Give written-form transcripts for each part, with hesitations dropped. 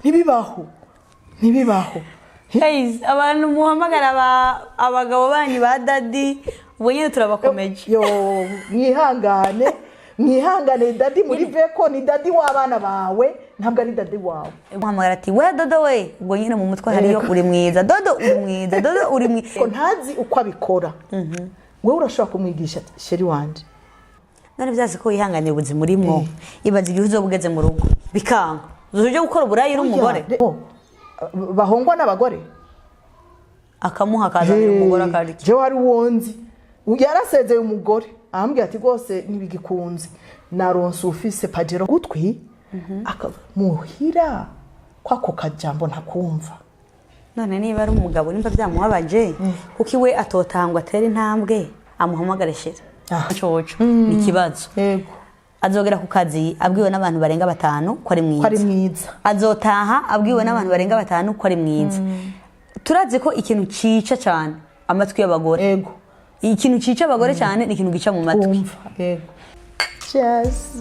ntibibaho guys abantu muhamagara abagabo banyu ba daddy ubwo nyine turabakomeje yo mwihangane daddy muri veko ni daddy w'abana bawe ntabwo ari daddy wawe muhamagara ati we dodo we ubwo nyine mu mutwe hariyo uri mwiza dodo uri mwiza ko ntazi uko abikora wewe urashobora kumwigisha sheri wanje none byazi ko yihanganiye ubuzima urimo ibaza igihe uzobugeze mu rugo bikanga uzuje gukora uburayi uri umugore bahongwa n'abagore akamuha kazanira umugore akariki je wari wonzi yarasezeye umugore ambwiye ati rwose nibigikunze naronse ufise pajero gutwi akamuhira kwako kajambo ntakumva none niba ari umugabo nimba byamuhabaje kuko iwe atotangwa atera intambwe amuhamagara shira coco ni kibazo yego azogera ku kazi abwiwe n'abantu barenga 5 ko ari mwiza azotaha abwiwe n'abantu barenga 5 ko ari mwiza turazi ko ikintu cica cyane amatwi y'abagore yego ikintu cica abagore cyane ni ikintu gica mu matwi yego yes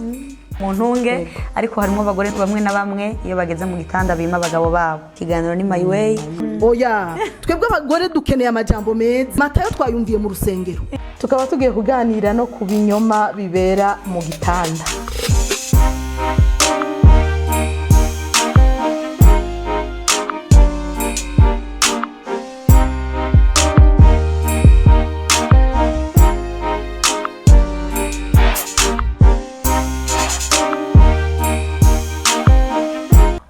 muntunge ariko harimo abagore bamwe na bamwe iyo bageze mu gitanda bima abagabo babo kiganiro ni my way oya twebwe abagore dukeneye amajambo meza matayo twayumviye mu rusengero tukaba tugiye kuganira no ku binyoma bibera mu gitanda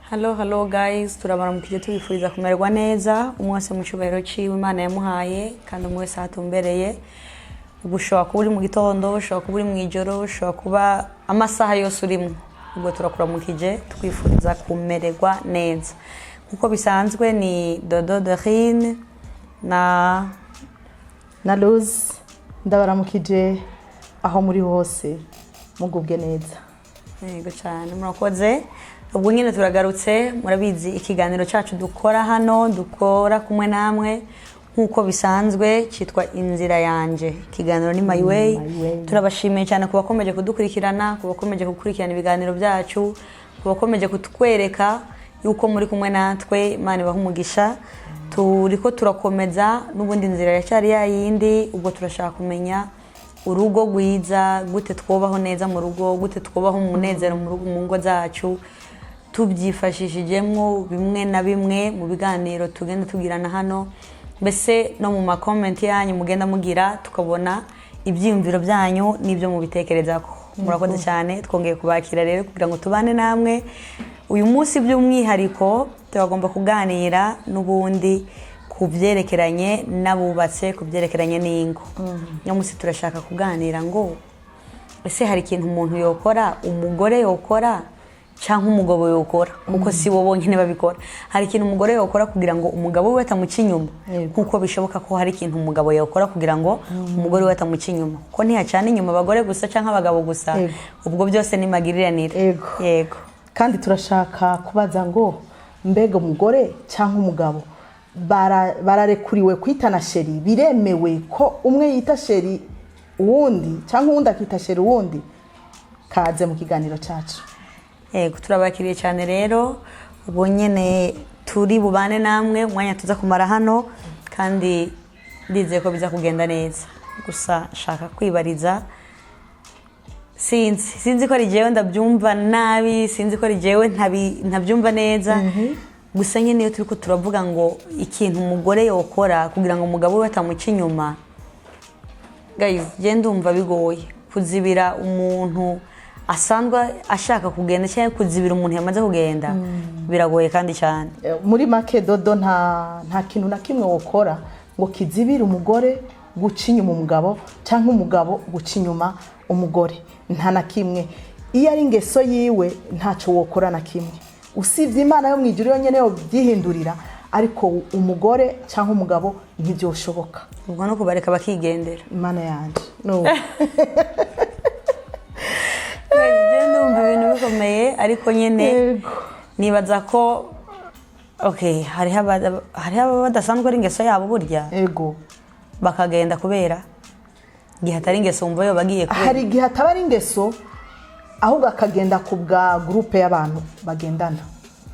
Hello guys, turabaramukije tubifuriza kumererwa neza umwese mu cyubahiro ciwe Imana yamuhaye kandi umwese atumbereye ubushobora kuba uri mu gitondo ushobora kuba uri mu ijoro ushobora kuba amasaha yose urimo ubwo turakuramukije twifuriza kumererwa neza nkuko bisanzwe ni Dodo Dorine na Luz ndabaramukije aho muri hose mugubwe neza yego cyane murakoze ubwo nyine turagarutse murabizi ikiganiro cyacu dukora hano dukora kumwe namwe nkuko bisanzwe cyitwa inzira yanje ikiganiro ni my way turabashimiye cyane kubakomeje kudukurikirana kubakomeje gukurikirana ibiganiro byacu kubakomeje kutwereka yuko muri kumwe natwe Imana bahumugisha turiko turakomeza n'ubundi inzira yacyari yayindi ubwo turashaka kumenya urugo gwiza gute twobaho neza mu rugo gute twobaho mu munezero mu rugo mu ngo zacu tubyifashishijemo bimwe na bimwe mu biganiro tugenda tugirana hano mbese no mu ma comment yanyu mugenda mugira tukabona ibyiyumviro byanyu n'ibyo mu bitekerezako murakoze cyane twongeye kubakira rero kugira ngo tubane namwe uyu munsi by'umwihariko tugomba kuganira n'ubundi kubyerekeranye n'abubatse kubyerekeranye n'ingo no munsi turashaka kuganira ngo ese hari ikintu umuntu yokora umugore yokora cyangwa umugabo yokora kuko si wo bonyine babikora hari ikintu umugore yokora kugira ngo umugabo we atamuca inyuma kuko bishoboka ko hari ikintu umugabo yokora kugira ngo umugore we atamuca inyuma ko ntiyacana inyuma abagore gusa cyangwa abagabo gusa ubwo byose ni magiriranire yego kandi turashaka kubaza ngo mbega umugore cyangwa umugabo bararekuriwe kwitana sheri biremewe ko umwe yita sheri uwundi cyangwa uwundi akita sheri uwundi kaze mu kiganiro cyacu yego turabakiriye cyane rero ubwo nyene turi bubane namwe umwanya tuza kumara hano kandi ndizeye ko biza kugenda neza gusa shaka kwibariza sinzi ko ari jewe ndabyumva nabi sinzi ko ari jewe ntabyumva neza gusa nyene iyo turiko turavuga ngo ikintu umugore yokora kugira ngo umugabo we atamuca inyuma guys je ndumva bigoye kuzibira umuntu asanzwe ashaka kugenda cyangwa kuzibira umuntu yamaze kugenda biragoye kandi cyane muri make Dodo nta kintu na kimwe wokora ngo kizibire umugore guca inyuma umugabo cyangwa umugabo guca inyuma umugore nta na kimwe iyo ari ingeso yiwe ntacyo wokora na kimwe usibye Imana yo mwijuru yonyene yo byihindurira ariko umugore cyangwa umugabo ntibyoshoboka ubwo no kubareka bakigendera Imana yanje no ndumva ibintu bikomeye ariko nyene nibaza ko hariho abadasanzwe ari ingeso yabo burya yego bakagenda kubera igihe atari ingeso wumva yo bagiye kubera hari igihe ataba ari ingeso ahubwo akagenda ku bwa groupe y'abantu bagendana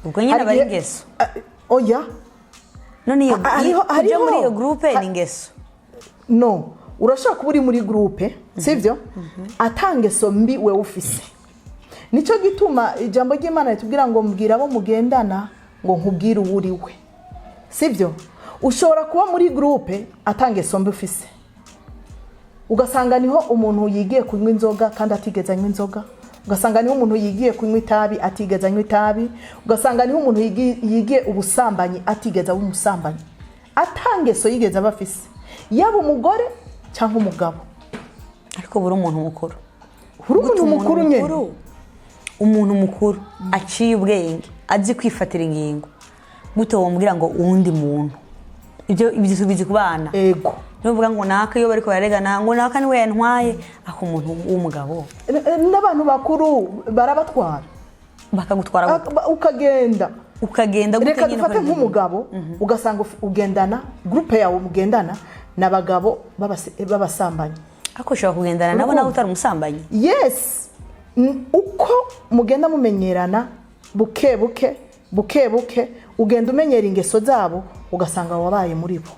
ubwo nyine bari ingeso oya none iyo hariho muri iyo groupe ni ingeso no urashaka kuba uri muri groupe sivyo atangeso mbi we ufise nico gituma ijambo ry'Imana ritubwira ngo mbwira abo mugendana ngo nkubwire uwuri we sivyo ushobora kuba muri groupe atangeso mbi ufise ugasanga niho umuntu yigiye kunywa inzoga kandi atigeze anywa inzoga ugasanga niho umuntu yigiye kunywa itabi atigeze anywa itabi ugasanga niho umuntu yigiye ubusambanyi atigeze aba umusambanyi atangeso yigeze abafise yaba umugore cyangwa umugabo ariko buri umuntu mukuru umuntu mukuru aciye ubwenge azi kwifatira ingingo gute wamubwira ngo uwundi muntu ibyo bizi kubana ego nuvuga ngo naka iyo bariko baregana ngo naka niwe yantwaye ako umuntu w'umugabo n'abantu bakuru barabatwara bakagutwara ukagenda reka dufate nk'umugabo ugasanga ugendana groupe yawe mugendana n'abagabo babasambanyi ako ushobora kugendana nabo nawe utari umusambanyi yes uko mugenda mumenyerana buke buke ugenda umenyera ingeso zabo ugasanga wabaye muri bo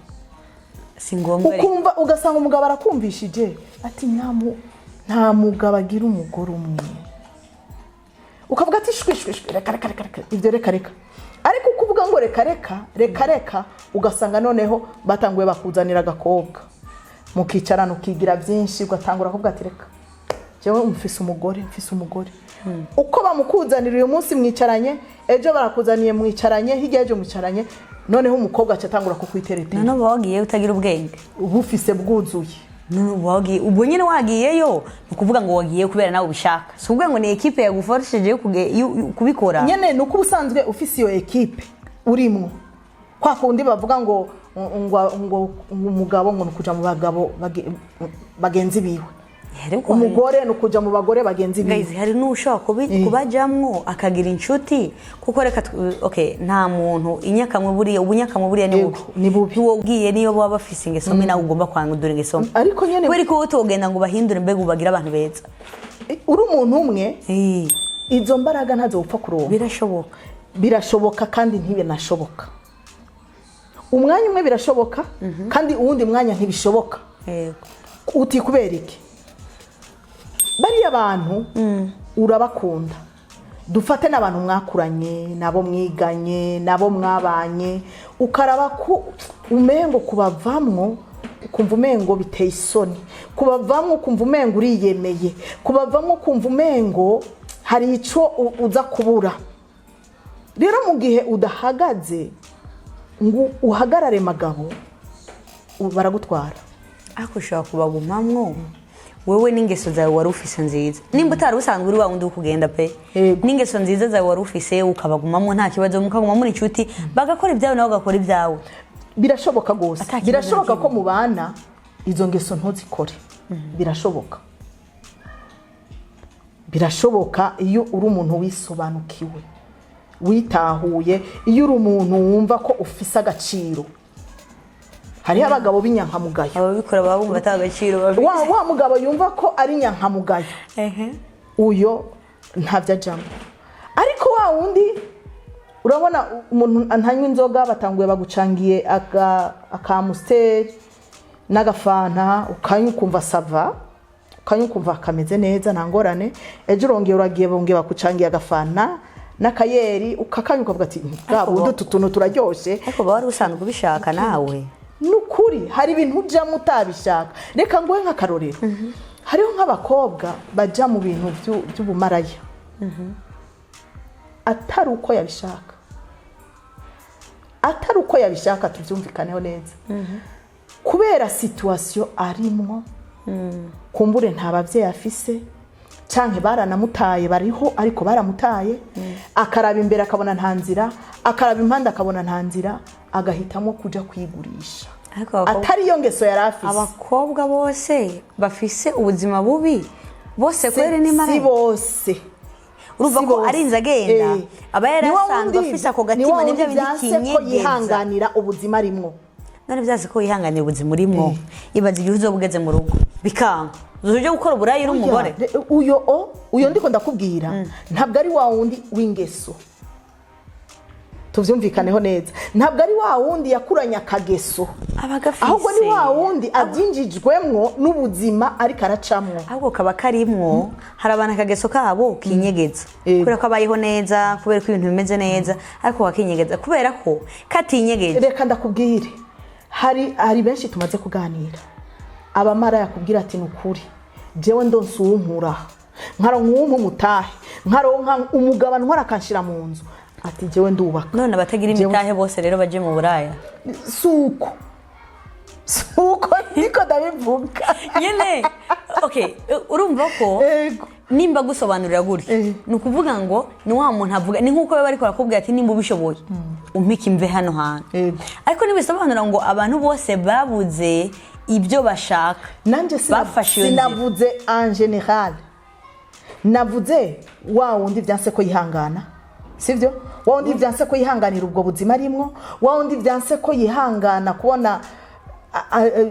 si ngombwa ukumva ugasanga umugabo arakumvishije ati nta mugabo agira umugore umwe ukavuga ati shwishwishwe reka ibyo reka ariko ukuvuga ngo reka ugasanga noneho batanguye bakuzanira agakobwa mukicarana ukigira byinshi ugatangura kuvuga ati reka jewe mfise umugore uko bamukuzanira uyu munsi mwicaranye ejo barakuzaniye mwicaranye hirya ejo mwicaranye noneho umukobwa acatangura kukwiteretera none wagiye utagira ubwenge ubufise bwuzuye wagiye ubwo nyine wagiyeyo ukuvuga ngo wagiye kubera nawe ubishaka si ubwo ngo ni equipe yagufashije kubikora nyene nuko ubusanzwe ufise iyo equipe urimo kwa kundi bavuga ngo umugabo ngo nukuja mu bagabo bagenzi biwe umugore nukuja mu bagore bagenzi biwe guys hari n'ushaka kubajamwo akagira inshuti kuko reka nta muntu ubunyakamwe buriya ni bubi wogiye niyo baba bafise ingeso mbi nawe ugomba kwandura ingeso mbi ariko nyene kweri ko utogenda ngo bahindure mbega ubagira abantu beza uri umuntu umwe izo mbaraga ntazo upfa kuronka birashoboka kandi ntibinashoboka umwanya umwe birashoboka kandi uwundi mwanya ntibishoboka uti kubera iki bariya abantu urabakunda dufate n'abantu mwakuranye nabo mwiganye nabo mwabanye ukaraba ko umengo kubavamwo ukumva umengo biteye isoni kubavamwo ukumva umengo uriyemeye kubavamwo ukumva umengo hari ico uza kubura rero mu gihe udahagaze ngo uhagarare magabo baragutwara ako ushobora kubagumamwo wewe n'ingeso zawe wari ufise nziza nimba utari usanzwe uri wa wundi ukugenda pe n'ingeso nziza zawe wari ufise ukabagumamwo nta kibazo mukagumamwo inshuti bagakora ibyawe nawe ugakora ibyawe birashoboka gose birashoboka ko mubana izo ngeso ntozikore birashoboka iyo uri umuntu wisobanukiwe witahuye iyo uri umuntu wumva ko ufise agaciro hari abagabo b'inyankamugayo ababikora baba bumva atagaciro wa mugabo yumva ko ari nyankamugayo uyo ntavyajamo ariko wa wundi urabona umuntu antanywa inzoga batanguye bagucangiye akamustel n'agafanta ukanyukumva sava ukanyukumva kameze neza ntangorane ejo urongeye uragiye bongeye bakucangiye agafanta n'akayeri ukakanyuka ukavuga ati gabundi tutuntu turaryoshe ariko bari usanzwe ubishaka nawe nukuri hari ibintu ujamo utabishaka reka ngoye nk'akarorero hariho nk'abakobwa baja mu bintu by'ubumaraya atari uko yabishaka tubyumvikaneho neza kubera situation arimwo kumbure nta bavyeyi afise canke baranamutaye bariho ariko baramutaye akaraba imbere akabona nta nzira akaraba impande akabona nta nzira agahitamo kuja kwigurisha atari iyo ngeso yari afise abakobwa bose bafise ubuzima bubi bose kwere n'imara si bose urumva ko ari inzagenda aba yarasanzwe afise ako gatima nibyo bidikinye ko yihanganira ubuzima rimwo none byaze ko yihanganira ubuzima urimwo ibaza igihe uzobugeze mu rugo bikanga uzuje gukora uburayi uri umugore uyo ndiko ndakubwira ntabwo ari wa wundi w'ingeso tuvyumvikaneho neza ntabwo ari wa wundi yakuranya akageso ahubwo ni wa wundi abyinjijwemwo n'ubuzima ariko aracamwo ahubwo kaba karimwo hari abantu akageso kabo kinyegeza kubera ko abayeho neza kubera ko ibintu bimeze neza ariko wakinyegeza kubera ko katinyegeje reka ndakubwire hari benshi tumaze kuganira abamara yakubwira ati nukuri jewe ndonse uwunkura nkaronka uwumumutahe nkaronka umugabo ntwara akanshira mu nzu ati jewe ndubaka none abatagira imitahe bose rero baje mu buraya suko niko ndabivuga nyene okay urumva ko nimba gusobanurira gutya ni ukuvuga ngo ni wa muntu avuga ni nkuko bari barakubwira ati nimba ubishoboye umpike imve hano hantu ariko nibisobanura ngo abantu bose babuze ibyo bashaka nanje sinavuze en general navuze wa wundi byanse ko yihangana sivyo wa wundi byanse ko yihanganira ubwo buzima arimwo wa wundi byanse ko yihangana kubona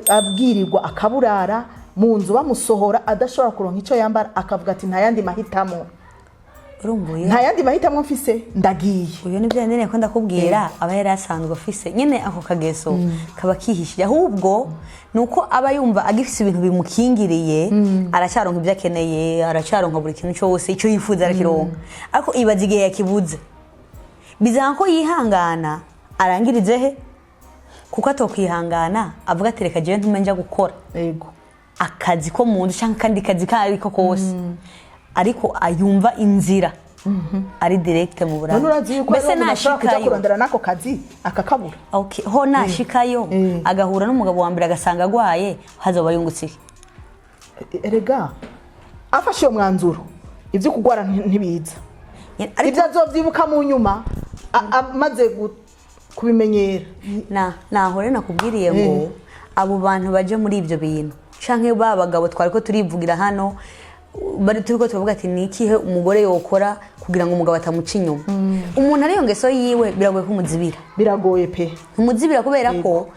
abwirirwa akaburara mu nzu bamusohora adashobora kuronka icyo yambara akavuga ati nta yandi mahitamo urumbuye nta yandi mahitamo mfise ndagiye uyu ni bya nene ko ndakubwira aba yari asanzwe afise nyene ako kageso kaba kihishije ahubwo nuko aba yumva agifise ibintu bimukingiriye aracyaronka ibyo akeneye aracyaronka buri kintu cyose icyo yifuza arakironka ariko ibaza igihe yakibuze bizanga ko yihangana arangirize he kuko atokwihangana avuga ati reka jewe ntume nja gukora yego akazi ko mu nzu cyangwa kandi kazi kariko kose ariko ayumva inzira ari direct mu buraya mbese nashikayo kurondera nako kazi akakabura okay ho nashikayo agahura n'umugabo wa mbere agasanga agwaye hazoba yungutse erega afashe mwanzuro ivyo kugwara ntibiza ibyo azovyibuka mu nyuma amaze kubimenyera nahore nakubwiriye ngo abo bantu baje muri ibyo bintu canke babagabo twariko turivugira hano bari turiko tuvuga ati nikihe umugore yokora kugira ngo umugabo atamuca inyuma umuntu ariyo ngeso yiwe biragoye kumuzibira biragoye pe umuzibira kubera ko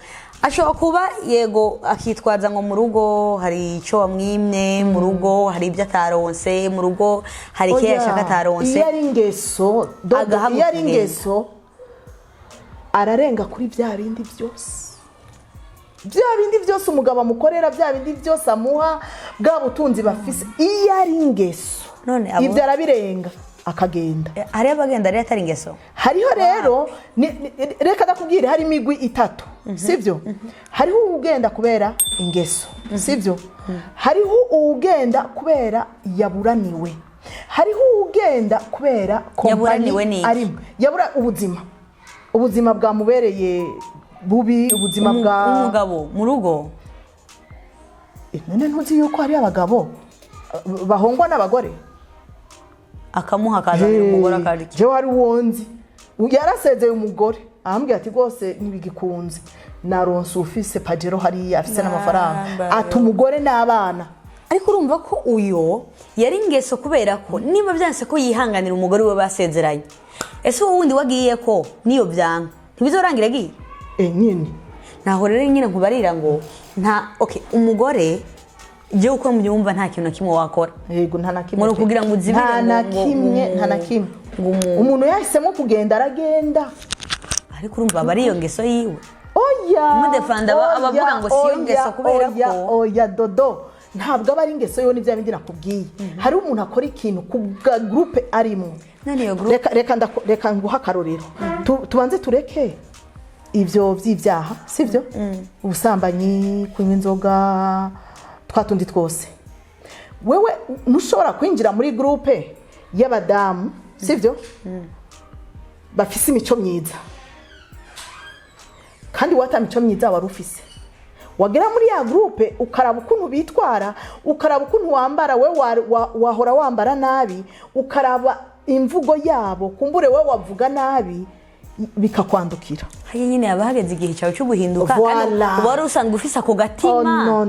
ashobora kuba yego akitwaza ngo mu rugo hari icyo wamwimye mu rugo hari ibyo ataronse mu rugo hari icyo yashaka ataronse iyo ari ingeso ararenga kuri bya bindi byose umugabo amukorera bya bindi byose amuha bwa butunzi bafise iyo ari ingeso ibyo arabirenga akagenda hari abagenda rero atari ingeso hariho rero reka ndakubwire hari imigwi itatu sivyo hariho ugenda kubera ingeso sivyo hariho ugenda kubera yaburaniwe hariho ugenda kubera kompani arimo yabura ubuzima bwamubereye bubi ubuzima bwa umugabo mu rugo none ntuzi yuko hari abagabo bahongwa n'abagore akamuha kazanira umugore akarya je wari wonzi yarasezeye umugore ahambwiye ati rwose nibigikunze naronse ufise pajero hari afise n'amafaranga ati umugore n'abana ariko urumva ko uyo yari ingeso kubera ko niba byanse ko yihanganira umugore we basezeranye ese wundi wagiye ko niyo byanka ntibizorangira giye nyine naho rero nyine nkubarira ngo umugore je uko mbyumva nta kintu kimwe wakora yego nta nakimwe kugira ngo uzibire nta nakimwe umuntu yahisemo kugenda aragenda ariko urumva bari iyo ngeso yiwe oya mudefanda abavuga ngo si iyo ngeso kubera ko oya dodo ntabwo aba ari ingeso yo n'ibya bindi nakubwiye hari umuntu akora ikintu ku groupe arimo reka nguha akarorero tubanze tureke ibyo by'ibyaha sivyo ubusambanyi kunywa inzoga twatundi twose wewe ntushobora kwinjira muri groupe y'abadamu sivyo bafise imico myiza kandi wata mico myiza wari ufise wagera muri ya groupe ukaraba ukuntu bitwara ukaraba ukuntu wambara we wahora wambara nabi ukaraba imvugo yabo kumbure we wavuga nabi bikakwandukira hayi nyine abahageze igihe cyawe cyo guhinduka kandi uba wari usanzwe ufise ako gatima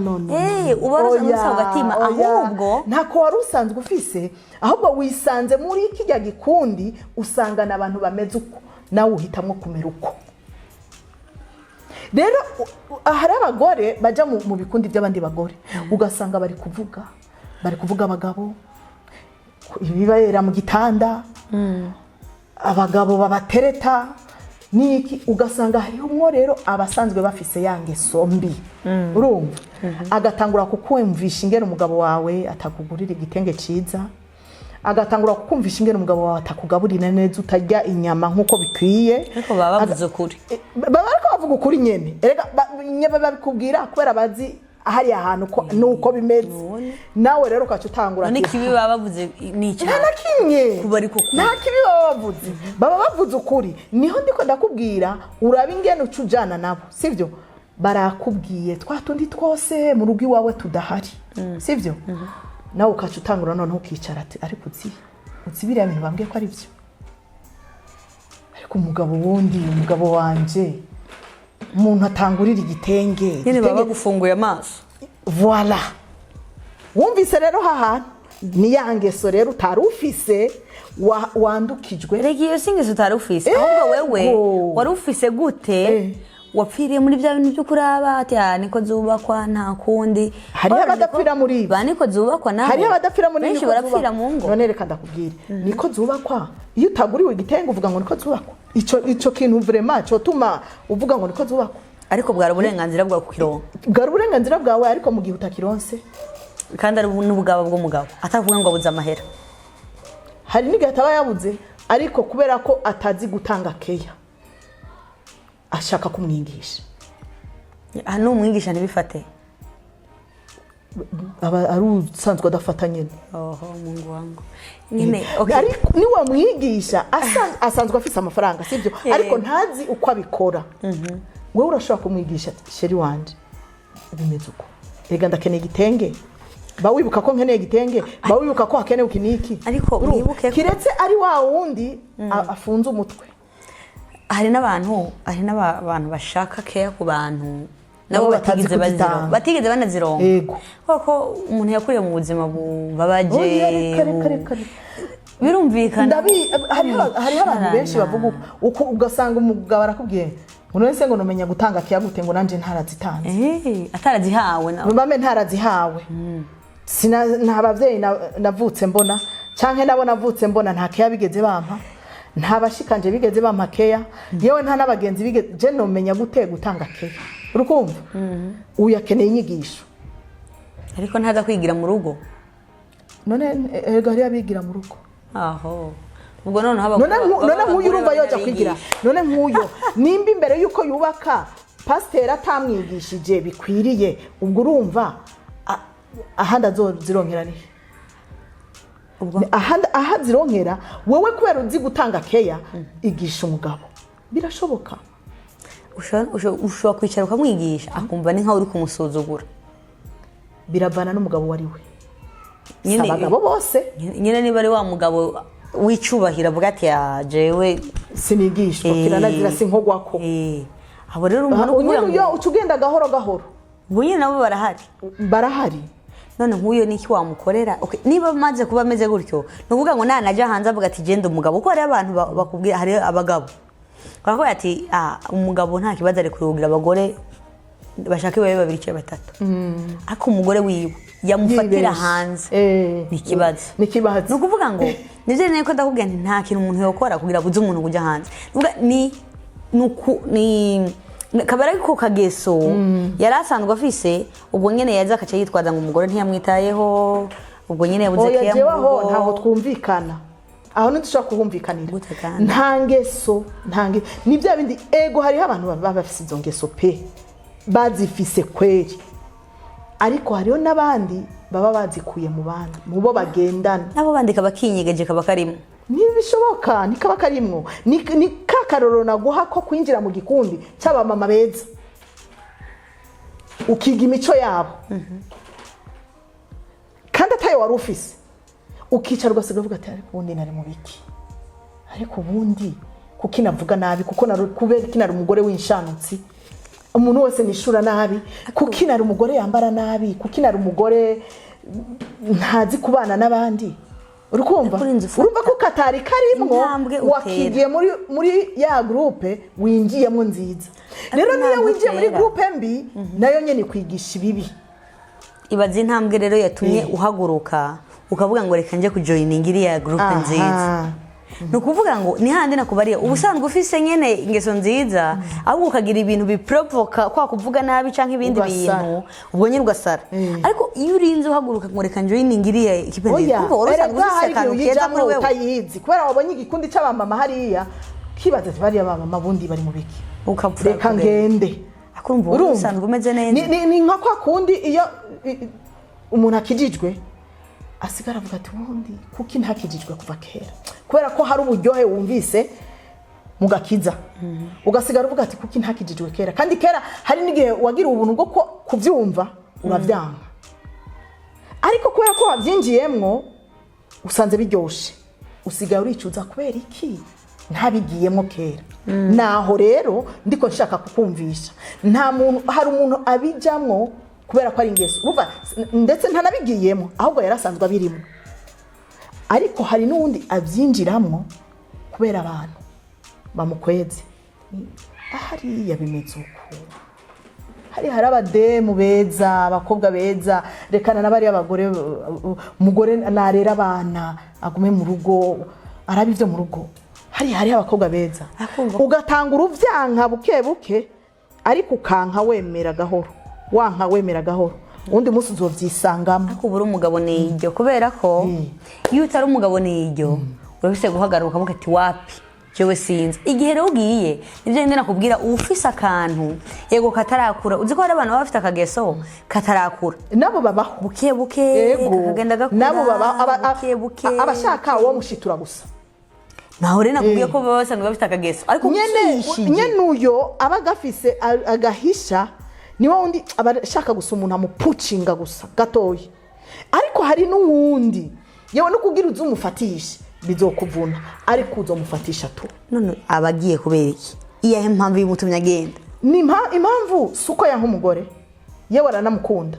uba wari usanzwe ufise ako gatima ahubwo ntako wari usanzwe ufise ahubwo wisanze muri kijya gikundi usangana abantu bameze uko nawe uhitamwo kumera uko rero hari abagore baja mu bikundi by'abandi bagore ugasanga bari kuvuga abagabo ibibera mu gitanda abagabo babatereta niki ugasanga hariho umwo rero abasanzwe bafise ya ngeso mbi urumva agatangura kukumvisha ingene umugabo wawe atakugurira igitenge ciza agatangura kukumvisha ingene umugabo wawe atakugaburira neza utarya inyama nkuko bikwiye ariko baba bavuze ukuri baba ariko bavuga ukuri nyene erega nyebe babikubwira kubera bazi hari ahantu nuko bimeze nawe rero ukaca utangura none kibi baba bavuze n'icyo nta kimwe kuba ariko nta kibi baba bavuze baba bavuze ukuri niho ndiko ndakubwira uraba ingene ucujana nabo sivyo barakubwiye twatundi twose mu rugo iwawe tudahari sivyo nawe ukaca utangura none ukicara ati ariko uzi biriya bintu bambwiye ko ari byo ariko umugabo wanje umuntu atangurira igitenge nyine baba gufunguye amaso voilà wumvise rero haha ni ya ngeso rero utari ufise wandukijwe rege iyo singeso utari ufise ahubwo wewe wari ufise gute wapfiriye muri bya bintu byo kuraba ati niko zubakwa nta kundi hariho abadapfira muri ibi niko zubakwa naho hariho abadapfira muri benshi barapfira mu ngo none reka ndakubwire niko zubakwa iyo utaguriwe igitenge uvuga ngo niko zubakwa ico kintu vraiment cyo tuma uvuga ngo niko zubakwa ariko bwari uburenganzira bwa kukironka bwari uburenganzira bwawe ariko mu gihe utakironse kandi ari n'ubugabo bw'umugabo atavuga ngo abuze amahera hari n'igihe ataba yabuze ariko kubera ko atazi gutanga keya ashaka kumwigisha hano umwigisha ntibifate aba ari usanzwe adafata nyine mungu wangu nyine ariko niwe mwigisha asanzwe afise amafaranga sibyo ariko ntazi uko abikora wewe urashobora kumwigisha sheri wanje bimeze uko rega ndakeneye igitenge bawibuka ko nkeneye igitenge bawibuka ko hakeneye ukiniki ariko mwibuke kiretse ari wa wundi afunze umutwe hari n'abantu bashaka keya ku bantu nabo batigeze banazironka yego kuko umuntu yakuriye mu buzima bubabaje birumvikana hariho abantu benshi bavuga uko ugasanga umugabo arakubwiye ngo none se ngo nomenya gutanga keya gute ngo nanje ntarazitanze atarazihawe nawe bame ntarazihawe nta bavyeyi navutse mbona canke nabo navutse mbona nta keya bigeze bampa nta bashikanje bigeze bampa keya yewe nta n'abagenzi bigeze je nomenya gute gutanga keya urukumva uyakeneye inyigisho ariko ntaza kwigira mu rugo none ego hari abigira mu rugo aho ubwo none haba none nk'uyu urumva yoja kwigira none nk'uyo nimba imbere yuko yubaka pasiteri atamwigishije bikwiriye ubwo urumva ahandi azozironkera ni aha zironkera wewe kubera uzi gutanga keya igisha umugabo birashoboka ushobora kwicara ukamwigisha akumva ni nkaho uri kumusuzugura biravana n'umugabo wari we si abagabo bose nyine niba ari wa mugabo w'icubahiro avuga ati jewe sinigishwa kiranazira sinkogwako abo rero umuntu kuvuga ngo uca ugenda gahoro gahoro ubu nyine nabo barahari none nk'uyo niki wamukorera niba maze kuba ameze gutyo ni ukuvuga ngo nanajya hanze avuga ati genda umugabo kuko hariho abantu bakubwira hariho abagabo baravuga ati umugabo nta kibazo ari kurugira abagore bashaka ibaye babiri cyangwa batatu ariko umugore wiwe yamufatira hanze ni ikibazo ni ukuvuga ngo nibyo niko ndakubwira nti nta kintu umuntu yakora kugira ngo uze umuntu kujya hanze ni kabara ko kageso yari asanzwe afise ubwo nyene yaza akaca yitwaza ngo umugore ntiyamwitayeho ubwo nyene yabuze keya mu ntaho twumvikana aho ntidushobora kuhumvikanira nta ngeso ni bya bindi ego hariho abantu baba bafise izo ngeso pe bazifise kweri ariko hariho n'abandi baba bazikuye mu bandi mu bo bagendana nabo bandi kabakinyegeje kaba karimo ntibishoboka nikaba karimwo ni kakaroro naguha ko kwinjira mu gikundi cy'abamama beza ukiga imico yabo kandi atayo wari ufise ukicara ugasiga uvuga ati ariko ubundi nari mu biki ariko ubundi kuko inavuga nabi kuko kubera kinari umugore w'inshanutsi umuntu wese nishura nabi kuko inari umugore yambara nabi kuko inari umugore ntazi kubana n'abandi urukumva urumva ko katari karimwo wakigiye muri ya groupe winjiyemo nziza rero niyo winjiye muri groupe mbi nayo nyene kwigisha ibibi ibaze intambwe rero yatumye uhaguruka ukavuga ngo reka nje kujoininga iriya groupe nziza ni ukuvuga ngo ni handi nakubariye ubusanzwe ufise nyene ingeso nziza ahubwo ukagira ibintu biprovoka kwa kuvuga nabi canke ibindi bintu ubwo nyene ugasara ariko iyo urinze uhaguruka ngo reka njoye ningiriye ikipendi kuko urusanzwe ufise akantu keza kuri wewe utayizi kubera wabonye igikundi c'abamama hariya kibaza ati bariya bamama bundi bari mu biki ukapfura reka ngende akurumva urusanzwe umeze neza ni nka kwa kundi iyo umuntu akijijwe asigara avuga ati ubundi kuki ntakijijwe kuva kera kubera ko hari uburyohe wumvise mu gakiza ugasigara uvuga ati kuki ntakijijwe kera kandi kera hari n'igihe wagira ubuntu bwo kubyumva uravyanga ariko kubera ko wabyinjiyemwo usanze biryoshe usigaye uricuza kubera iki ntabigiyemo kera naho rero ndiko nshaka kukumvisha nta muntu hari umuntu abijamwo kubera ko ari ingeso urumva ndetse ntanabigiyemo ahubwo yarasanzwe abirimo ariko hari n'undi abyinjiramwo kubera abantu bamukweze hariya bimeze uko hari abademu beza abakobwa beza rekana n'abari abagore umugore narera abana agume mu rugo arabi byo mu rugo hari abakobwa beza ugatanga uruvyanka buke buke ariko ukanka wemera gahoro wanka wemera gahoro undi munsi uzovyisangamo ariko ubura umugabo niryo kubera ko iyo utari umugabo niryo urabise guhagaruka ukavuga ati wapi jewe sinzi igihe rero ugiye nivyo ndena kubwira ufise akantu yego katarakura uzi ko hari abantu bafite akageso katarakura nabo babaho buke buke kagenda gakura nabo baba abashaka wo mushitura gusa naho rena kubwiye ko bose bafite akageso ariko nyene uyo abagafise agahisha ni wundi abashaka gusa umuntu amupucinga gusa gatoyi ariko hari n'uwundi yewe no kugira uzumufatisha bizokuvuna ariko uzomufatisha tu none abagiye kubera iki iya impamvu y'umutumye agenda ni impamvu suko ya nk'umugore yewe aranamukunda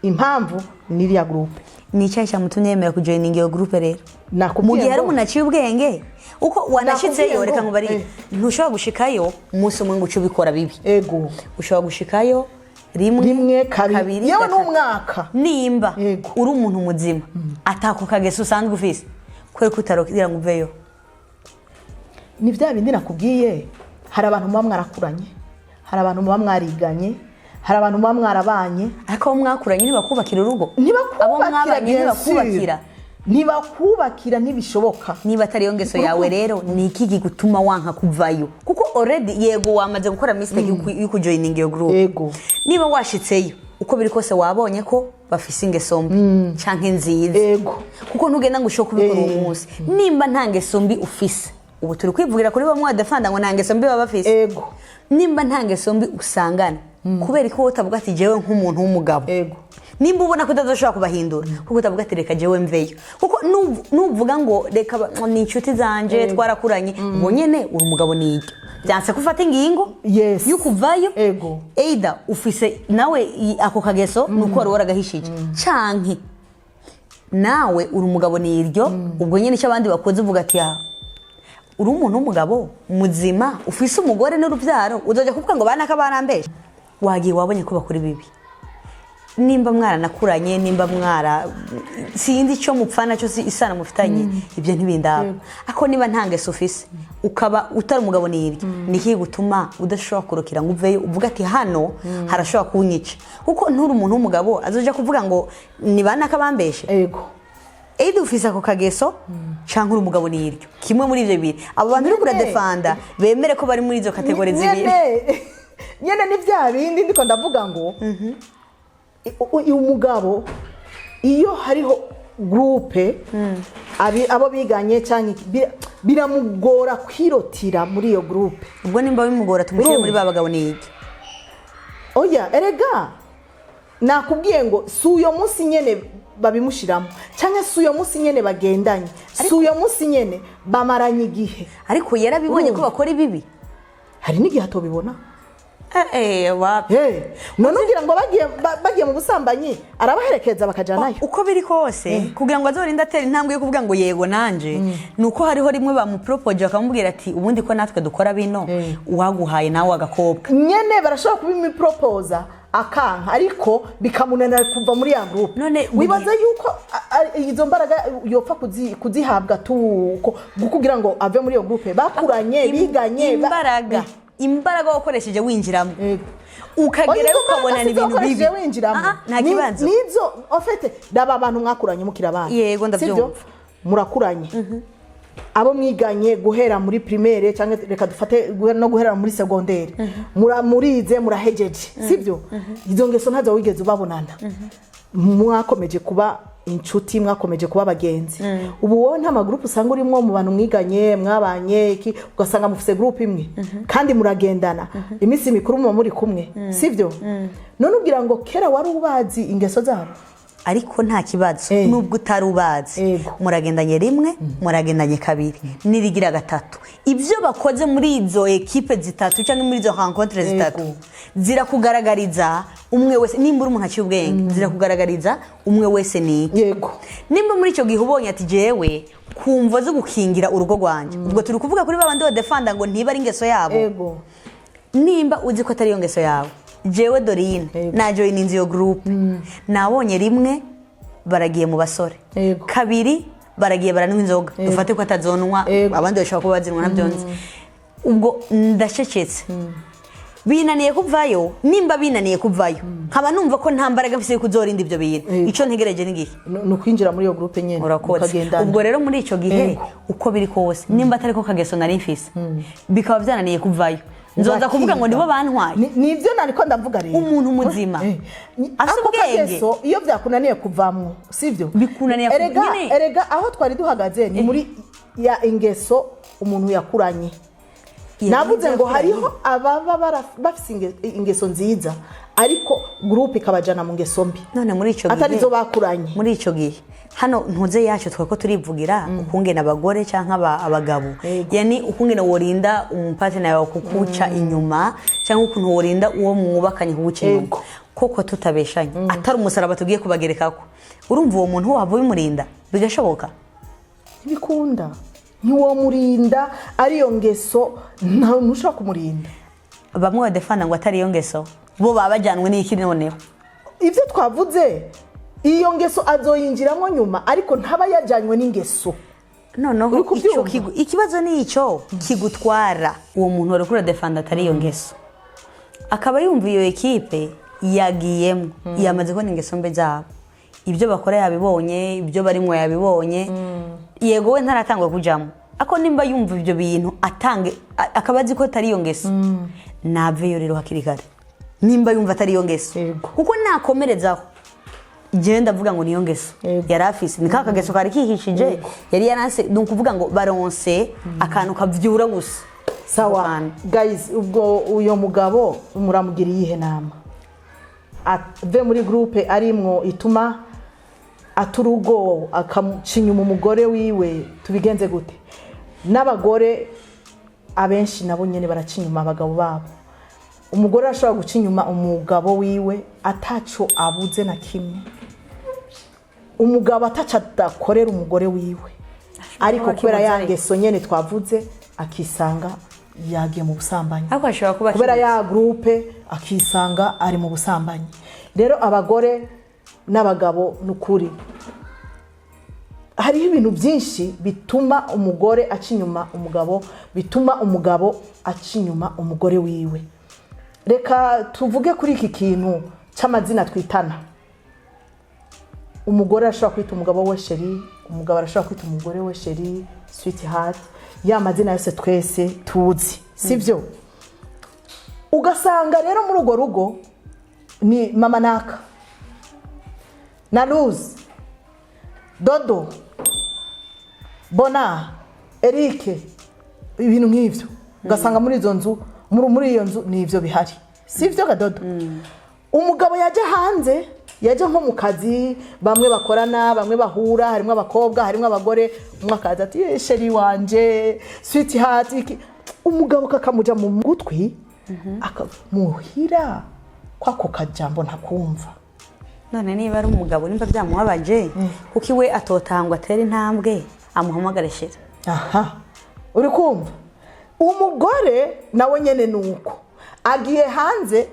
impamvu ni iriya groupe ni icyayi cyamutumye yemera kujoininga iyo groupe rero mu gihe ari umuntu aciye ubwenge uko wanashitseyo reka nkubari ntushobora gushikayo umunsi umwe ngo uce ubikora bibi ego ushobora gushikayo rimwe kabiri yewe n'umwaka nimba uri umuntu muzima atako kageso usanzwe ufise kwere kutarokira ngo uveyo ni bya bindi nakubwiye hari abantu muba mwarakuranye hari abantu muba mwariganye hari abantu muba mwarabanye ariko abo mwakuranye ntibakubakira urugo abo mwabanye ntibakubakira ntibishoboka niba atari yo ngeso yawe rero ni iki gituma wanka kuvayo kuko already yego wamaze gukora mistake yuko joining iyo group yego niba washitseyo uko biri kose wabonye ko bafise ingeso mbi canke nziza yego kuko ntugenda ngo ushoke kubikora umunsi nimba nta ngeso mbi ufise ubu turi kwivugira kuri bamwe badefanda ngo nta ngeso mbi baba bafise yego nimba nta ngeso mbi usangana kubera ko utavuga ati jewe nk'umuntu w'umugabo yego nimba ubona ko utazoshobora kubahindura kuko utavuga ati reka jewe mveyo kuko nuvuga ngo reka ni inshuti zanje twarakuranye ngo nyene uri umugabo niryo byanse kufata ingingo yukuvayo either ufise nawe ako kageso nuko wari waragahishije canke nawe uri umugabo niryo ubwo nyene cyo abandi bakoze uvuga ati uri umuntu w'umugabo muzima ufise umugore n'urubyaro uzoja kuvuga ngo bana kabarambesha wagiye wabonye ko bakora bibi nimba mwaranakuranye nimba mwara sindi cyo mupfana cyo isana mufitanye ibyo ntibindaba ako niba ntangeso ufise ukaba utari umugabo niryo niki gutuma udashobora kurokira ngo uveyo uvuga ati hano harashobora kunyica kuko nturi umuntu w'umugabo azoja kuvuga ngo ni bana kabambeshe yego Eid ufise ako kageso canke uri umugabo niryo kimwe muri ivyo bibiri abo bantu uri kuradefanda bemere ko bari muri izo kategori zibiri nyene ni vya bindi ndiko ndavuga ngo umugabo iyo hariho groupe abo biganye cyane biramugora kwirotira muri iyo groupe ubwo nimba bimugora tumushyire muri babagabo niki oya erega nakubwiye ngo suyo munsi nyene babimushiramo cyangwa suyo munsi nyene bagendanye suyo munsi nyene bamaranye igihe ariko yarabibonye ko bakora ibibi hari n'igihe atobibona wapi none ugira ngo bagiye mu busambanyi arabaherekeza bakajanayo uko biri kose kugira ngo azorinde atera intambwe yo kuvuga ngo yego nanje nuko hariho rimwe bamupropose bakamubwira ati ubundi ko natwe dukora bino uwaguhaye nawe agakobwa nyene barashobora kubimipropoza akanka ariko bikamunanira kuva muri ya groupe None wibaza yuko izo mbaraga yopfa kuzihabwa tuko kugira ngo ave muri iyo groupe bakuranye biganye imbaraga wakoresheje winjiramo ukagera ukabona ni ibintu bibi nta kibanza nizo ofete daba abantu mwakuranye mukira abana yego ndabyumva murakuranye abo mwiganye guhera muri primaire cyangwa reka dufate no guhera muri secondaire murize murahejeje sivyo izo ngeso ntazo wigeze ubabonana mwakomeje kuba inshuti mwakomeje kuba abagenzi ubu wowe nta magroup usanga urimo mu bantu mwiganye mwabanye ugasanga mufise group imwe kandi muragendana iminsi mikuru mu muri kumwe sivyo none ugira ngo kera wari ubazi ingeso zabo ariko nta kibazo nubwo utarubazi muragendanye rimwe muragendanye kabiri nirigira gatatu ibyo bakoze muri izo equipe zitatu cyangwa muri izo rencontre zitatu zirakugaragariza umwe wese nimba umuntu aciye ubwenge zirakugaragariza umwe wese ni yego nimba muri icyo gihe ubonye ati jewe kumva zo gukingira urugo rwanje ubwo turi kuvuga kuri babandi bo defanda ngo ntiba ari ingeso yabo yego nimba uzi ko atari iyo ngeso yawe jewe Dorine na join inzi yo group nabonye rimwe baragiye mu basore kabiri baragiye baranywa inzoga dufate ko atazonwa abandi bashaka kuba bazinwa nabyonze ubwo ndashecetse binaniye kuvayo nimba binaniye kuvayo nkaba numva ko nta mbaraga mfise kuzorinda ibyo bintu ico ntegereje n'igihe no kwinjira muri iyo group nyene ukagendana ubwo rero muri ico gihe uko biri kose nimba atari ko kageso nari mfise bikaba byananiye kuvayo nzoza kuvuga ngo nibo bantwaye nivyo nariko ndavuga rero umuntu muzima asubwenge iyo byakunaniye kuvamwo sivyo bikunaniye erega aho twari duhagaze ni muri ya ingeso umuntu yakuranye navuze ngo hariho ababa bafise ingeso nziza ariko groupe ikabajana mu ngeso mbi none muri ico gihe atarizo bakuranye muri ico gihe hano ntuze yacu twako turivugira ukungena abagore canka abagabo yani ukungena worinda umupatena yawe kukuca inyuma canka ukuntu worinda uwo mwubakanye kuguca inyuma koko tutabeshanye atari umusaraba tugiye kubagerekako urumva uwo muntu wabo bimurinda bigashoboka bikunda ntiwo murinda ariyo ngeso ntushaka kumurinda bamwe badefana ngo atari iyo ngeso bo babajyanwe n'iki noneho ivyo twavuze iyo ngeso azoyinjiramo nyuma ariko ntaba yajanywe n'ingeso noneho ikibazo ni ico kigutwara uwo muntu wari kuri defanda atari iyo ngeso akaba yumva iyo equipe yagiyemo yamaze ko n'ingeso mbe zabo ibyo bakora yabibonye ibyo barimo yabibonye yego we ntaratangwa kujamo ako nimba yumva ibyo bintu atange akabazi ko atari iyo ngeso naveyo rero hakiri kare nimba yumva atari iyo ngeso kuko nakomerezaho genda vuga ngo niyo ngeso yari afise ni kaka geso kari kihishije yari yaranse donc kuvuga ngo baronse akantu kavyura gusa sawa guys ubwo uyo mugabo muramugiriye ihe nama ave muri groupe arimwo ituma aturugo akamucinyuma umugore wiwe tubigenze gute n'abagore abenshi nabo nyene baracinyuma abagabo babo umugore ashobora gucinyuma umugabo wiwe ataco abuze na kimwe umugabo ataca dakorera umugore wiwe ariko kubera yangeso nyene twavuze akisanga yagiye mu busambanyi kubera ya groupe akisanga ari mu busambanyi rero abagore n'abagabo nukuri hari ibintu byinshi bituma umugore acinyuma umugabo bituma umugabo acinyuma umugore wiwe reka tuvuge kuri iki kintu cy'amazina twitana umugore arashobora kwita umugabo we sheri umugabo arashobora kwita umugore we sheri sweetheart ya mazina yose twese tuzi sivyo ugasanga rero muri urwo rugo ni mama naka na Luz Dodo Bona Eric ibintu nk'ivyo ugasanga muri izo nzu muri iyo nzu ni ivyo bihari sivyo gadodo umugabo yaje hanze yaje nko mu kazi bamwe bakorana bamwe bahura harimo abakobwa harimo abagore umwe akaza ati sheri wanje sweetheart umugabo kakamuja mu gutwi akamuhira kwako kajambo ntakumva none niba ari umugabo nimba byamubabaje kuko iwe atotangwa atera intambwe amuhamagara shira aha uri kumva umugore nawe nyene nuko agiye hanze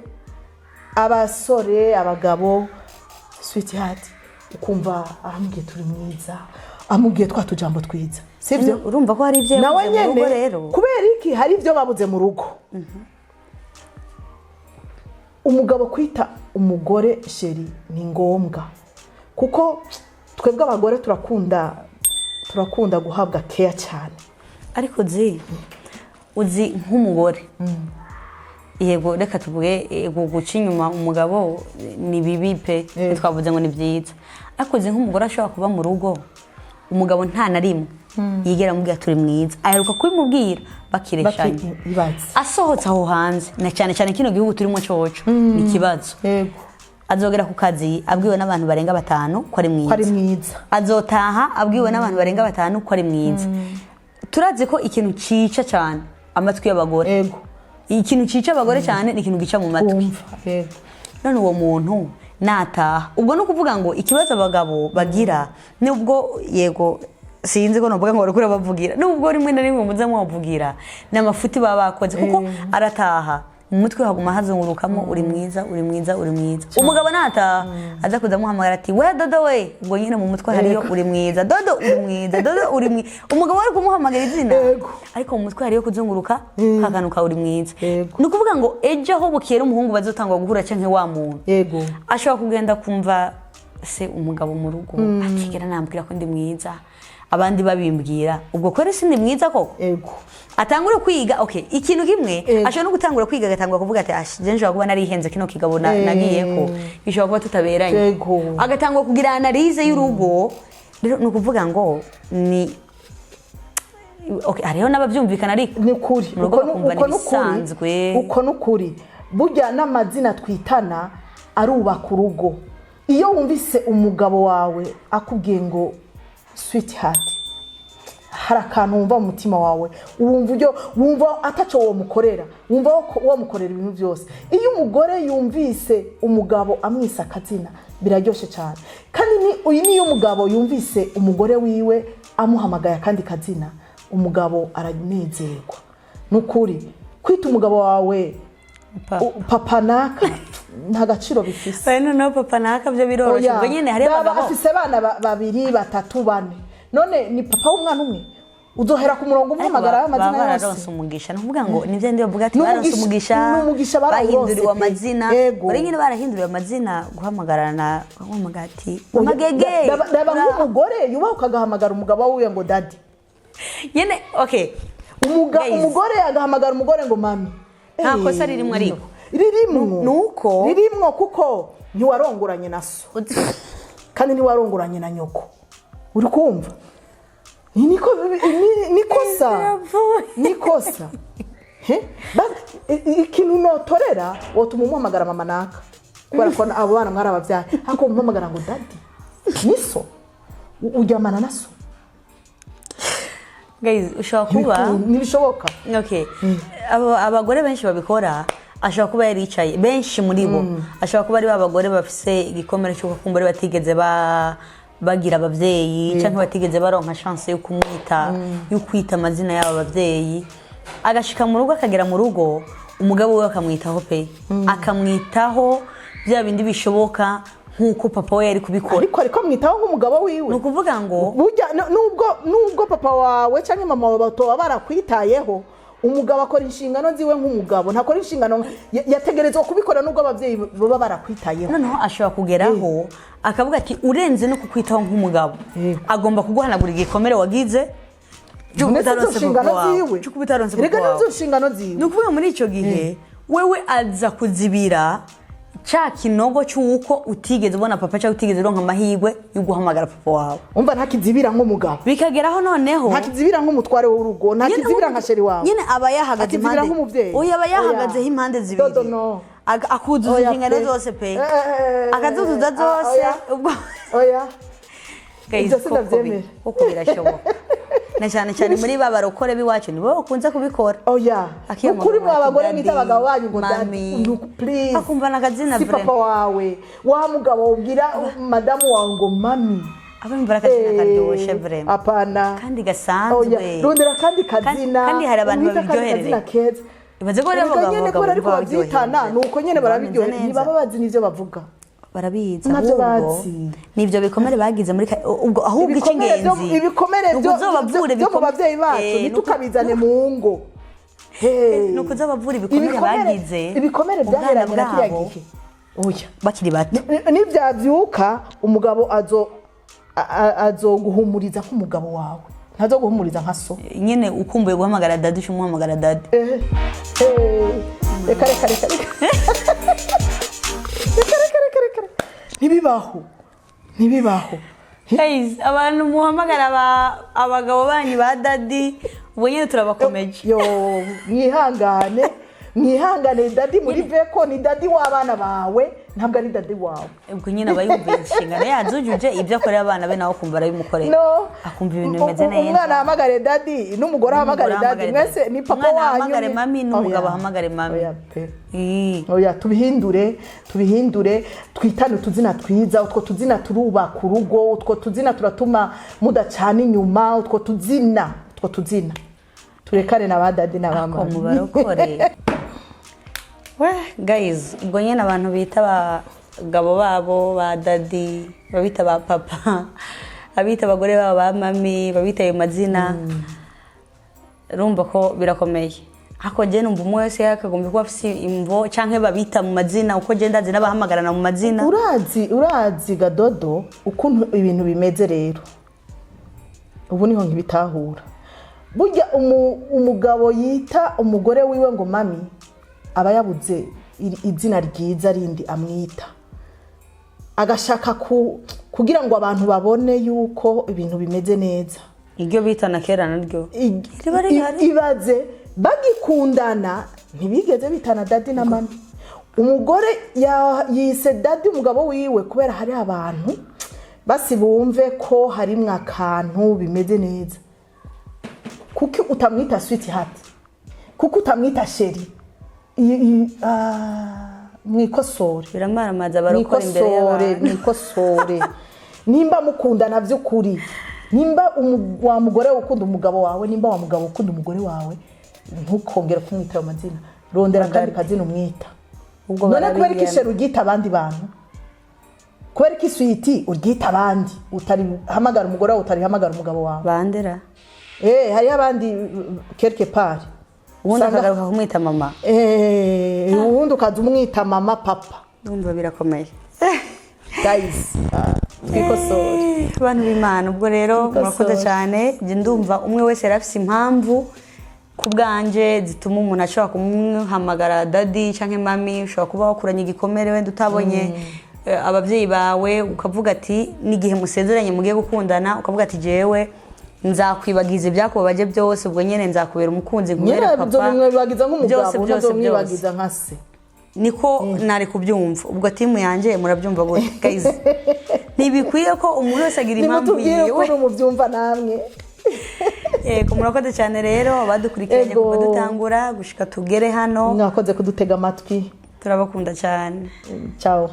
abasore abagabo sweetheart ukumva aramubwiye turi mwiza amubwiye twa tujambo twiza sivyo urumva ko hari ibyo nawe yavuze mu rugo nyene rero kubera iki hari ibyo babuze mu rugo umugabo kwita umugore sheri ni ngombwa kuko twebwe abagore turakunda guhabwa care cyane ariko uzi nk'umugore yego reka tuvuge guca inyuma umugabo ni bibi pe twavuze ngo ni byiza ariko uzi nk'umugore ashobora kuba mu rugo umugabo nta na rimwe yigera amubwira turi mwiza aheruka kubimubwira bakireshanye asohotse aho hanze na cyane cyane kino gihugu turimo coco ni ikibazo azogera ku kazi abwiwe n'abantu barenga 5 ko ari mwiza azotaha abwiwe n'abantu barenga 5 ko ari mwiza turazi ko ikintu cica cyane amatwi y'abagore ikintu cica abagore cyane ni ikintu gica mu matwi none uwo muntu nataha ubwo no kuvuga ngo ikibazo abagabo bagira nubwo yego sinzi ko novuga ngo barukura bavugira nubwo rimwe na rimwe muza mwavugira n'amafuti baba bakoze kuko arataha mu mutwe haguma hazungurukamo uri mwiza umugabo nataha aza kuza muhamagara ati we dodo we ubwo nyine mu mutwe hariyo uri mwiza dodo uri mwiza umugabo ari kumuhamagara izina ariko mu mutwe hariyo kuzunguruka hakanuka uri mwiza ni ukuvuga ngo ejo aho bukera umuhungu bazotangwa guhura canke wa muntu ashobora kugenda kumva se umugabo mu rugo atigera nambwira ko ndi mwiza abandi babimbwira ubwo ko resi ndi mwiza koko atangura kwiga ikintu kimwe ashobora no gutangura kwiga agatangura kuvuga ati je nshobora kuba narihenze kino kigabo nagiye ko gishobora kuba tutaberanye agatangura kugira analyse y'urugo rero no kuvuga ngo ni hariho n'abavyumvikana ariko ni kuri uko nukuri burya n'amazina twitana arubaka urugo iyo wumvise umugabo wawe akubwiye ngo sweetheart hari akantu wumva mu mutima wawe wumva ataco wo mukorera wumva wo mukorera ibintu byose iyo umugore yumvise umugabo amwisa akazina biraryoshe cyane kandi uyu niyo umugabo yumvise umugore wiwe amuhamagaye akandi kazina umugabo aranezerwa nukuri kwita umugabo wawe papa naka nta gaciro bifise no papa naka byo biroroshye ubwo nyene hari abagabo bafise abana 2 3 4 none ni papa w'umwana umwe uzohera ku murongo umuhamagara amazina yose baronse umugisha nuvuga ngo nivyo ndi bavuga ati baronse umugisha bahinduriwe amazina bari nyine barahinduriwe amazina guhamagarana ati magege daba nk'umugore yubaho kagahamagara umugabo wiwe ngo daddy nyene umugore agahamagara umugore ngo mami nta kosa ririmo ariko ririmwo kuko ntiwarongoranye na so kandi ntiwarongoranye na nyoko uri kumva nikosa ikintu notorera wotuma umuhamagara mama naka kubera ko abo bana mwari abavyaye hako umuhamagara ngo daddy niso uryamana na so guys ushobora kuba nibishoboka abagore benshi babikora ashobora kuba yaricaye benshi muri bo ashobora kuba ari babagore bafise igikomere cyo kumbura batigeze bagira abavyeyi canke batigeze baronka chance yo kumwita yo kwita amazina y'aba bavyeyi agashika mu rugo akagera mu rugo umugabo we akamwitaho pe akamwitaho bya bindi bishoboka nkuko papa we yari kubikora ariko mwitaho nk'umugabo wiwe no kuvuga ngo burya nubwo papa wawe canke mama wawe batoba barakwitayeho umugabo akora inshingano ziwe nk'umugabo ntakora inshingano yategerezwa kubikora nubwo abavyeyi baba barakwitayeho noneho ashobora kugeraho akavuga ati urenze no kukwitaho nk'umugabo agomba kuguhanagura igikomere wagize inshingano ziwe ni ukuvuga muri icyo gihe wewe aza kuzibira cha kinogo cyuko utigeze ubona papa cyangwa utigeze uronka amahirwe yo guhamagara papa wawe umva ntakizibira nk'umugabo bikageraho noneho ntakizibira nk'umutware w'urugo ntakizibira nka sheri wawe nyine aba yahagaze impande oya aba yahagaze impande zibiri akuzuza inshingano zose pe akazuzuza zose ubwo oya guys koko birashoboka na cyane cyane muri babarokore biwacu nibo bakunze kubikora oya ukuri mu abagore mwita abagabo banyu ngo please akumva nakazina si papa wawe wa mugabo ubwira madamu wawe ngo mami abamvira akazina karyoshe vraiment apana kandi gasanzwe rondera kandi kazina kandi hari abantu babiryohereye ibaze ko rero Erega nyene kubera ariko bavyitana nuko nyene barabiryohera ntibaba bazi n'ivyo bavuga barabizi navyo ahubwo bazi nivyo bikomere bagize muri ubwo ahubwo icy'ingenzi ibikomere byo mu bavyeyi bacu nitukabizane mu ngo nuko uzabavura ibikomere bagize ibikomere byaheranye na kiriya gihe oya bakiri bato nivyavyuka umugabo azoguhumuriza nk'umugabo wawe ntazoguhumuriza nka so nyene ukumbuye guhamagara dadi umuhamagara dadi reka ntibibaho guys abantu muhamagara abagabo banyu ba dadi ubu nyene turabakomeje yo mwihangane dadi muri veko ni dadi w'abana bawe ntabwo ari dadi wawe ubwo nyine aba yumvira inshingano yazujuje ibyo akorera abana be nawe akumva arabimukorera no akumva ibintu bimeze neza umwana ahamagare dadi n'umugore ahamagare dadi mwese ni papa wanyu ahamagare mami n'umugabo ahamagare mami oya tubihindure twitane utuzina twiza utwo tuzina turubaka urugo utwo tuzina turatuma mudacana inyuma utwo tuzina turekane na ba dadi na ba mami mubarokore guys ubwo nyine abantu bita abagabo babo ba dadi babita ba papa abita abagore babo ba mami babita ayo mazina rumva ko birakomeye ako je numva umwe wese yakagombye kuba afite imvo canke babita mu mazina uko je ndazi n'abahamagarana mu mazina urazi gadodo ukuntu ibintu bimeze rero ubu niho nkibitahura burya umugabo yita umugore wiwe ngo mami aba yabuze izina ryiza rindi amwita agashaka kugira ngo abantu babone yuko ibintu bimeze neza iryo bitana kera naryo ibaze bagikundana ntibigeze bitana dadi na mami umugore yise dadi umugabo wiwe kubera hari abantu basi bumve ko harimwo akantu bimeze neza kuko utamwita sweetheart kuko utamwita sheri mwikosore biramaramaza barokora imbere y'abantu mwikosore nimba mukundana by'ukuri nimba wa mugore ukunda umugabo wawe nimba wa mugabo ukunda umugore wawe ntukongera kumwita ayo mazina rondera kandi kazina umwita none kubera ko isheri uryita abandi bantu kubera ko iswiti uryita abandi utarihamagara umugore wawe utarihamagara umugabo wawe bandera hariho abandi quelque part ubundi akagaruka kumwita mama ubundi ukaza umwita mama papa ndumva birakomeye guys twikosore abantu b'Imana ubwo rero murakoze cyane nje ndumva umwe wese yarafise impamvu kubwanje zituma umuntu ashobora kumuhamagara dadi canke mami ushobora kuba wakuranye igikomere wenda utabonye abavyeyi bawe ukavuga ati nigihe musezeranye mugiye gukundana ukavuga ati jewe nzakwibagiza ibyakubabaje byose ubwo nyene nzakubera umukunzi nkubera papa mwibagiza nk'umugabo ntazomwibagiza nka se niko nari kubyumva ubwo timu yanje murabyumva gute guys ntibikwiye ko umuntu wese agira impamvu yiwe uko mubyumva namwe yego murakoze cyane rero badukurikiranye kuva dutangura gushika tugere hano mwakoze kudutega amatwi turabakunda cyane ciao